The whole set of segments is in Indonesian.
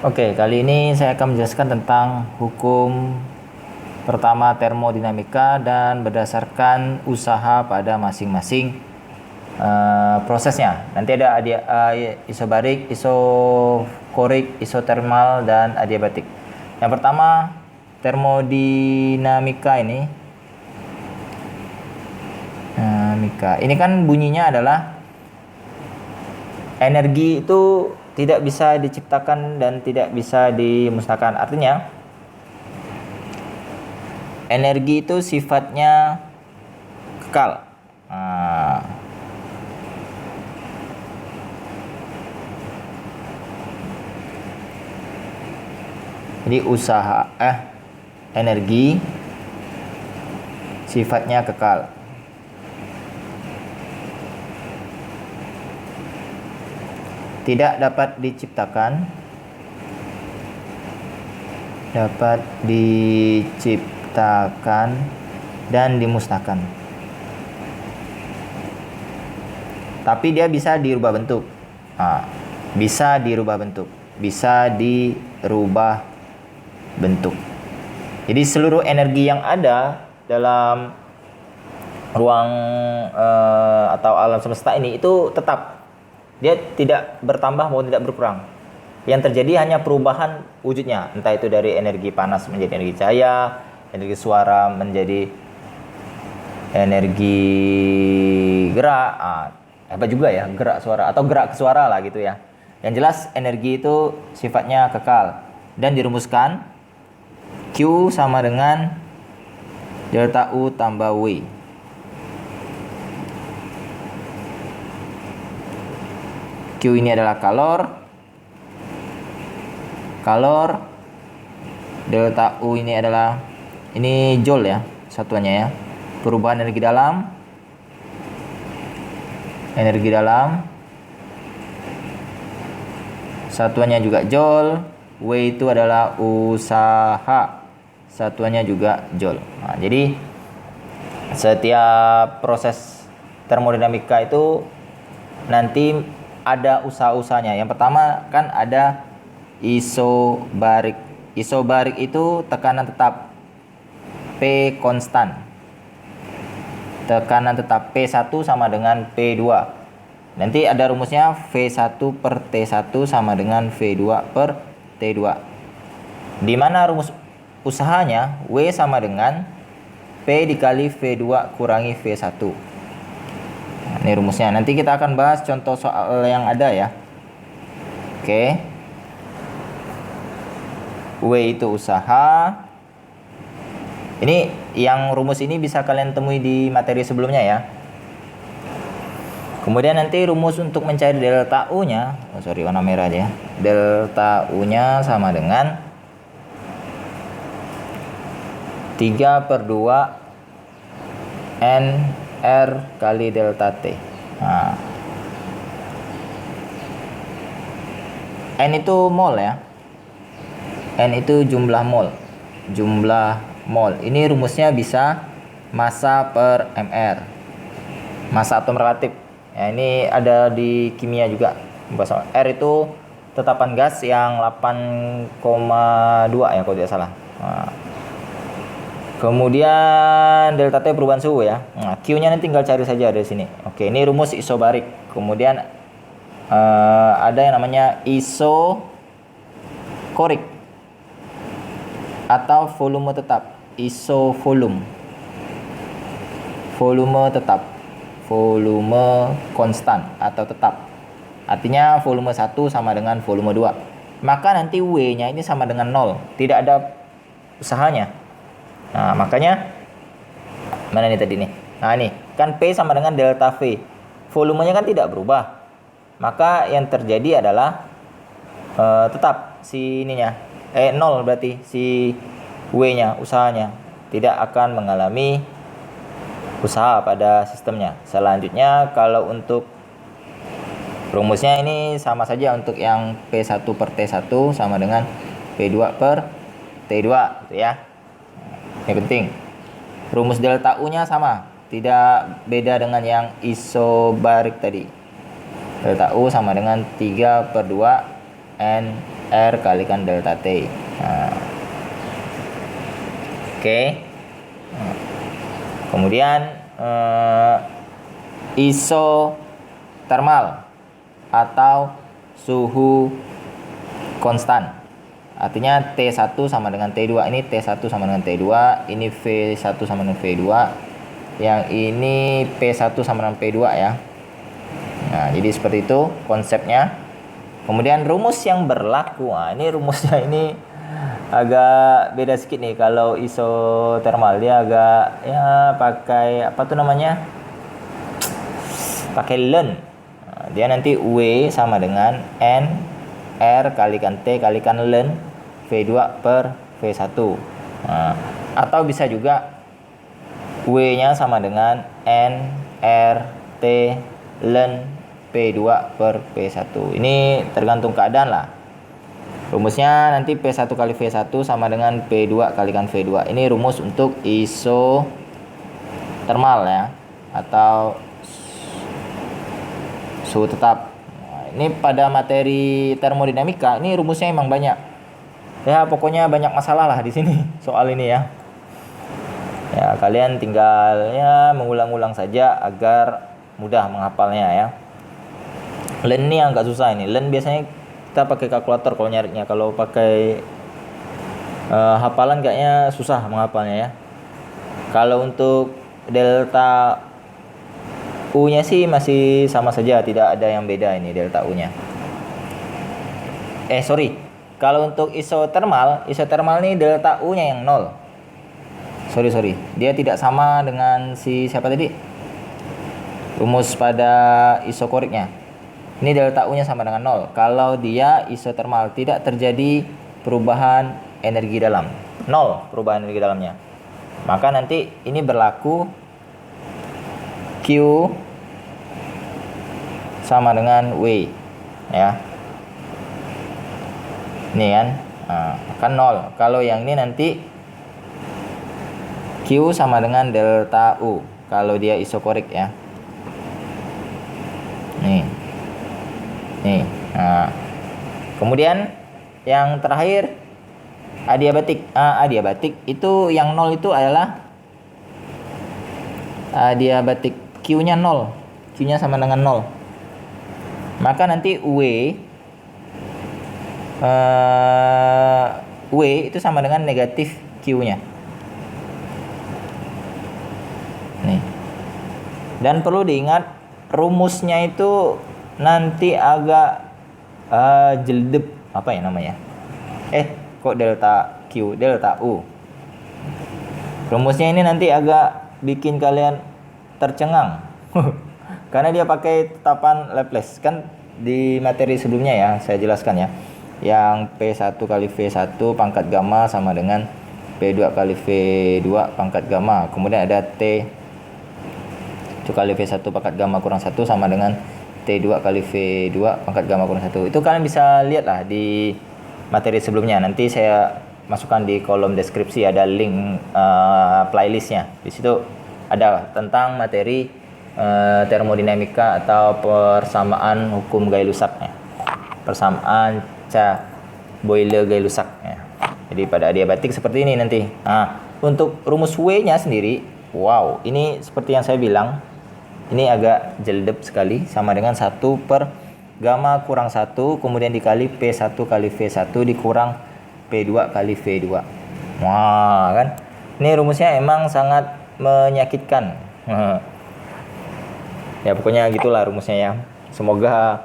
Oke, kali ini saya akan menjelaskan tentang hukum pertama termodinamika dan berdasarkan usaha pada masing-masing prosesnya. Nanti ada isobarik, isokorik, isotermal, dan adiabatik. Yang pertama, termodinamika ini. Ini kan bunyinya adalah energi itu tidak bisa diciptakan dan tidak bisa dimusnahkan. Artinya, energi itu sifatnya kekal. Jadi energi sifatnya kekal. Tidak dapat diciptakan, dan dimusnahkan. Tapi dia bisa dirubah bentuk. Bisa dirubah bentuk. Jadi seluruh energi yang ada dalam ruang atau alam semesta ini itu tetap. Dia tidak bertambah maupun tidak berkurang. Yang terjadi hanya perubahan wujudnya, entah itu dari energi panas menjadi energi cahaya, energi suara menjadi energi gerak. Hebat juga ya, gerak suara atau gerak ke suara lah gitu ya. Yang jelas energi itu sifatnya kekal dan dirumuskan Q sama dengan delta U tambah W. Q ini adalah kalor, delta U ini adalah, ini joule ya satuannya ya, perubahan energi dalam, satuannya juga joule. W itu adalah usaha, satuannya juga joule. Jadi setiap proses termodinamika itu nanti ada usaha-usahanya. Yang pertama kan ada isobarik. Isobarik itu tekanan tetap P konstan. Tekanan tetap P1 sama dengan P2. Nanti ada rumusnya V1 per T1 sama dengan V2 per T2. Di mana rumus usahanya W sama dengan P dikali V2 kurangi V1. Ini rumusnya. Nanti kita akan bahas contoh soal yang ada ya. Oke. W itu usaha. Ini yang rumus ini bisa kalian temui di materi sebelumnya ya. Kemudian nanti rumus untuk mencari delta U-nya, warna merah aja ya. Delta U-nya sama dengan 3/2 N R kali delta T. N itu mol ya. N itu jumlah mol. Ini rumusnya bisa massa per mR. Massa atom relatif. Ya, ini ada di kimia juga. R itu tetapan gas yang 8,2 ya kalau tidak salah. Kemudian delta T perubahan suhu ya. Q-nya nanti tinggal cari saja dari sini. Oke, ini rumus isobarik. Kemudian ada yang namanya isokorik atau volume tetap. Isovolume. Volume tetap. Volume konstan atau tetap. Artinya volume 1 sama dengan volume 2. Maka nanti W-nya ini sama dengan 0. Tidak ada usahanya. Makanya mana nih tadi nih? Ini kan P sama dengan delta V. Volumenya kan tidak berubah. Maka yang terjadi adalah tetap si ininya 0 berarti si W-nya, usahanya tidak akan mengalami usaha pada sistemnya. Selanjutnya kalau untuk rumusnya ini sama saja untuk yang P1 per T1 sama dengan P2 per T2 gitu ya. Ini penting. Rumus delta U-nya sama, tidak beda dengan yang isobarik tadi. Delta U sama dengan 3/2 N R kalikan delta T. Oke. Kemudian isotermal atau suhu konstan. Artinya T1 sama dengan T2. Ini T1 sama dengan T2, ini V1 sama dengan V2. Yang ini P1 sama dengan P2 ya. Nah, jadi seperti itu konsepnya. Kemudian rumus yang berlaku. Nah, ini rumusnya ini agak beda sedikit nih. Kalau isotermal dia agak ya pakai apa tuh namanya? Pakai ln. Nah, dia nanti W sama dengan N R kalikan T kalikan ln V2 per V1. Nah, atau bisa juga W-nya sama dengan N R T ln P2 per P1. Ini tergantung keadaan lah. Rumusnya nanti P1 kali V1 sama dengan P2 kalikan V2. Ini rumus untuk isotermal ya, atau suhu tetap. Ini pada materi termodinamika ini rumusnya emang banyak. Ya pokoknya banyak masalah lah di sini soal ini ya. Ya kalian tinggal ya mengulang-ulang saja agar mudah menghafalnya ya. Ln ini agak susah ini. Ln biasanya kita pakai kalkulator kalau nyarinya. Kalau pakai hafalan kayaknya susah menghafalnya ya. Kalau untuk delta U-nya sih masih sama saja, tidak ada yang beda ini delta U-nya. Kalau untuk isotermal ini delta U-nya yang 0. Sorry. Dia tidak sama dengan si siapa tadi? Rumus pada isokoriknya. Ini delta U-nya sama dengan 0. Kalau dia isotermal tidak terjadi perubahan energi dalam. 0 perubahan energi dalamnya. Maka nanti ini berlaku Q sama dengan W ya. Ini kan 0. Kalau yang ini nanti Q sama dengan delta U kalau dia isokorik ya. Nih. Nah. Kemudian yang terakhir adiabatik. Adiabatik itu yang 0 itu adalah adiabatik Q-nya 0. Q-nya sama dengan 0. Maka nanti W itu sama dengan negatif Q-nya. Nih. Dan perlu diingat rumusnya itu nanti agak jeldep, apa ya namanya? Kok delta Q, delta U. Rumusnya ini nanti agak bikin kalian tercengang. Karena dia pakai tetapan Laplace. Kan di materi sebelumnya ya saya jelaskan ya. Yang P1 kali V1 pangkat gamma sama dengan P2 kali V2 pangkat gamma. Kemudian ada T 1 kali V1 pangkat gamma kurang 1 sama dengan T2 kali V2 pangkat gamma kurang 1. Itu kalian bisa lihat lah di materi sebelumnya. Nanti saya masukkan di kolom deskripsi, ada link playlistnya. Di situ ada tentang materi termodinamika atau persamaan hukum Gay-Lussac ya. Persamaan Boyle Gay-Lussac ya. Jadi pada adiabatik seperti ini nanti. Nah, untuk rumus W-nya sendiri, wow, ini seperti yang saya bilang, ini agak jeldep sekali, sama dengan 1 per gamma kurang 1 kemudian dikali P1 kali V1 dikurang P2 kali V2. Wah, kan? Ini rumusnya emang sangat menyakitkan. Ya pokoknya gitulah rumusnya ya. Semoga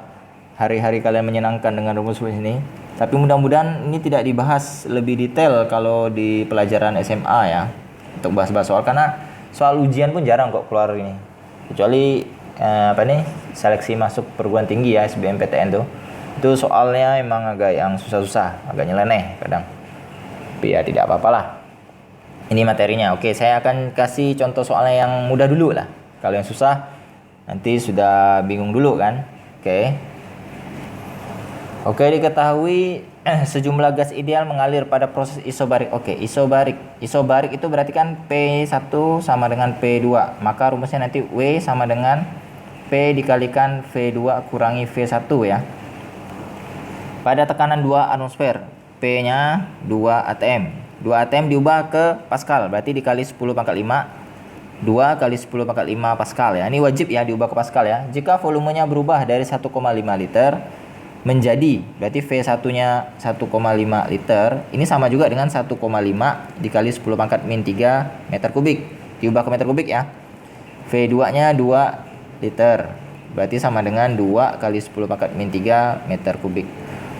hari-hari kalian menyenangkan dengan rumus ini. Tapi mudah-mudahan ini tidak dibahas lebih detail kalau di pelajaran SMA ya. Untuk bahas-bahas soal, karena soal ujian pun jarang kok keluar ini. Kecuali seleksi masuk perguruan tinggi ya, SBMPTN tuh. Itu soalnya emang agak yang susah-susah, agak nyeleneh kadang. Tapi ya tidak apa-apalah. Ini materinya. Oke, saya akan kasih contoh soalnya yang mudah dulu lah. Kalau yang susah nanti sudah bingung dulu kan. Oke, diketahui sejumlah gas ideal mengalir pada proses isobarik. Oke, isobarik itu berarti kan P1 sama dengan P2. Maka rumusnya nanti W sama dengan P dikalikan V2 kurangi V1 ya. Pada tekanan 2 atmosfer, P-nya 2 atm. 2 atm diubah ke Pascal, berarti dikali 10 pangkat 5. 2 kali 10 pangkat 5 Pascal ya. Ini wajib ya diubah ke Pascal ya. Jika volumenya berubah dari 1,5 liter menjadi, berarti V1-nya 1,5 liter, ini sama juga dengan 1,5 dikali 10 pangkat min 3 meter kubik. Diubah ke meter kubik ya. V2-nya 2 liter, berarti sama dengan 2 kali 10 pangkat min 3 meter kubik.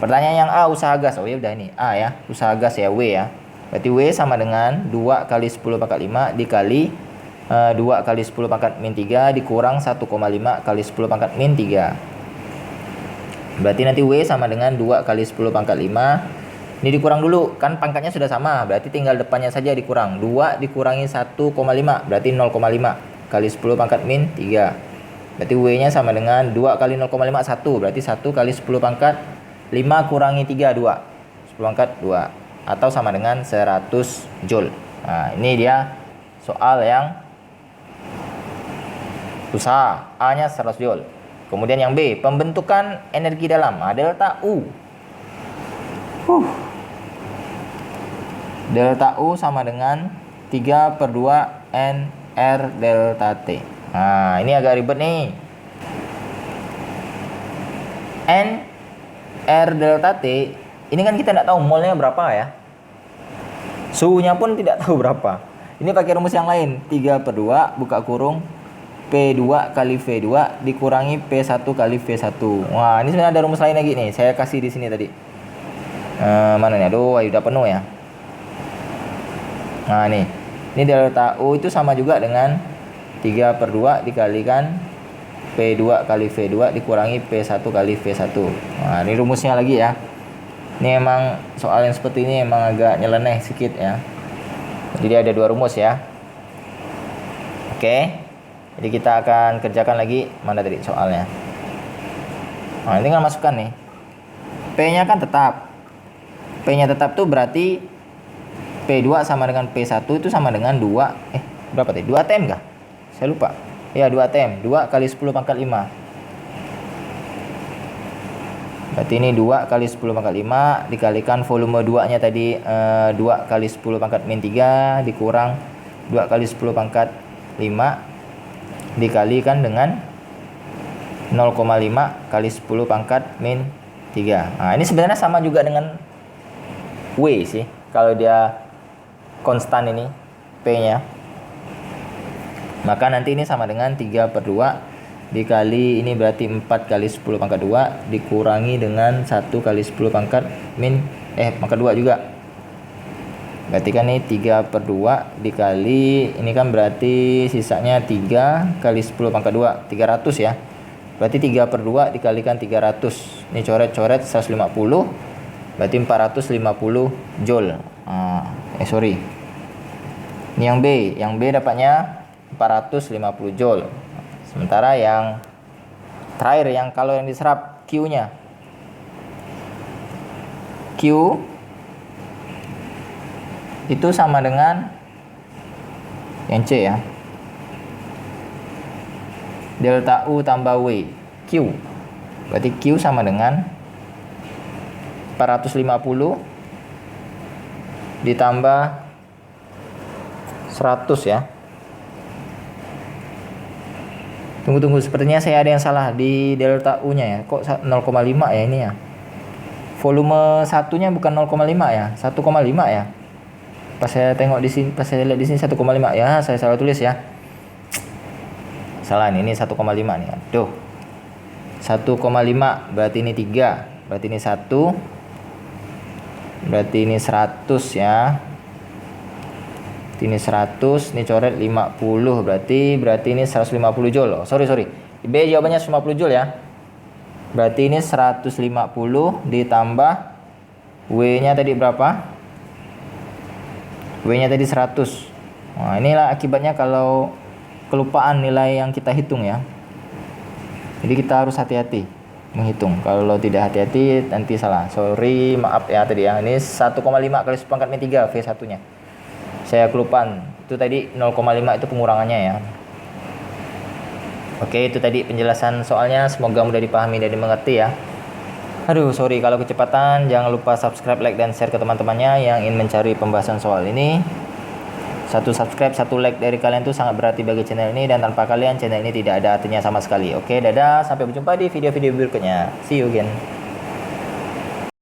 Pertanyaan yang A, usaha gas. Oh ya udah ini A ya, usaha gas ya, W ya. Berarti W sama dengan 2 kali 10 pangkat 5 dikali 2 kali 10 pangkat min 3 dikurang 1,5 kali 10 pangkat min 3. Berarti nanti W sama dengan 2 kali 10 pangkat 5. Ini dikurang dulu, kan pangkatnya sudah sama, berarti tinggal depannya saja dikurang. 2 dikurangi 1,5, berarti 0,5 kali 10 pangkat min 3. Berarti W-nya sama dengan 2 kali 0,5, 1. Berarti 1 kali 10 pangkat 5 kurangi 3, 2. 10 pangkat 2. Atau sama dengan 100 Joule. Nah, ini dia soal yang usaha. A-nya 100 Joule. Kemudian yang B, pembentukan energi dalam. Delta U. Delta U sama dengan 3/2 NR delta T. Nah, ini agak ribet nih. NR delta T, ini kan kita tidak tahu molnya berapa ya. Suhunya pun tidak tahu berapa. Ini pakai rumus yang lain. 3/2 buka kurung P2 kali V2 dikurangi P1 kali V1. Wah, ini sebenarnya ada rumus lain lagi nih. Saya kasih di sini tadi. Mana nih? Aduh, udah penuh ya. Nah, nih. Ini delta U itu sama juga dengan 3/2 dikalikan P2 kali V2 dikurangi P1 kali V1. Nah, ini rumusnya lagi ya. Ini emang soal yang seperti ini emang agak nyeleneh sedikit ya. Jadi ada 2 rumus ya. Oke. Jadi kita akan kerjakan lagi. Mana tadi soalnya? Nah, ini tinggal masukkan nih. P-nya kan tetap. P-nya tetap tuh berarti P2 sama dengan P1 itu sama dengan 2. Berapa tadi? 2 atm kah? Saya lupa. Ya, 2 atm. 2 kali 10 pangkat 5. Berarti ini 2 kali 10 pangkat 5 dikalikan volume 2-nya tadi 2 kali 10 pangkat min 3 dikurang 2 kali 10 pangkat 5 dikalikan dengan 0,5 kali 10 pangkat min 3. Nah, ini sebenarnya sama juga dengan W sih. Kalau dia konstan ini P-nya. Maka nanti ini sama dengan 3/2 dikali ini berarti 4 kali 10 pangkat 2 dikurangi dengan 1 kali 10 pangkat min pangkat 2 juga. Berarti kan ini 3/2 dikali ini kan berarti sisanya 3 kali 10 pangkat 2, 300 ya. Berarti 3/2 dikalikan 300. Ini coret-coret 150. Berarti 450 Joule. Sorry. Ini yang B. Yang B dapatnya 450 Joule. Sementara yang terakhir yang kalau yang diserap Q-nya. Q itu sama dengan yang C ya. Delta U tambah W. Q. Berarti Q sama dengan 450 ditambah 100 ya. Tunggu, sepertinya saya ada yang salah di delta U-nya ya. Kok 0,5 ya ini ya? Volume satunya bukan 0,5 ya, 1,5 ya. Pas saya tengok di sini, pas saya lihat di sini 1,5 ya, saya salah tulis ya. Salah nih, ini 1,5 nih. Aduh. 1,5 berarti ini 3. Berarti ini 1. Berarti ini 100 ya. Ini 100, ini coret 50. Berarti ini 150 Joule. Oh, sorry. B jawabannya 150 Joule ya. Berarti ini 150 ditambah W-nya tadi berapa? W-nya tadi 100. Nah, inilah akibatnya kalau kelupaan nilai yang kita hitung ya. Jadi kita harus hati-hati menghitung. Kalau tidak hati-hati nanti salah. Sorry, maaf ya tadi ya. Ini 1,5 kali 10 pangkat min 3 V1-nya. Saya kelupaan. Itu tadi 0,5 itu pengurangannya ya. Oke, itu tadi penjelasan soalnya. Semoga mudah dipahami dan dimengerti ya. Aduh, sorry kalau kecepatan. Jangan lupa subscribe, like, dan share ke teman-temannya yang ingin mencari pembahasan soal ini. Satu subscribe, satu like dari kalian tuh sangat berarti bagi channel ini, dan tanpa kalian channel ini tidak ada artinya sama sekali. Oke, dadah, sampai berjumpa di video-video berikutnya. See you again.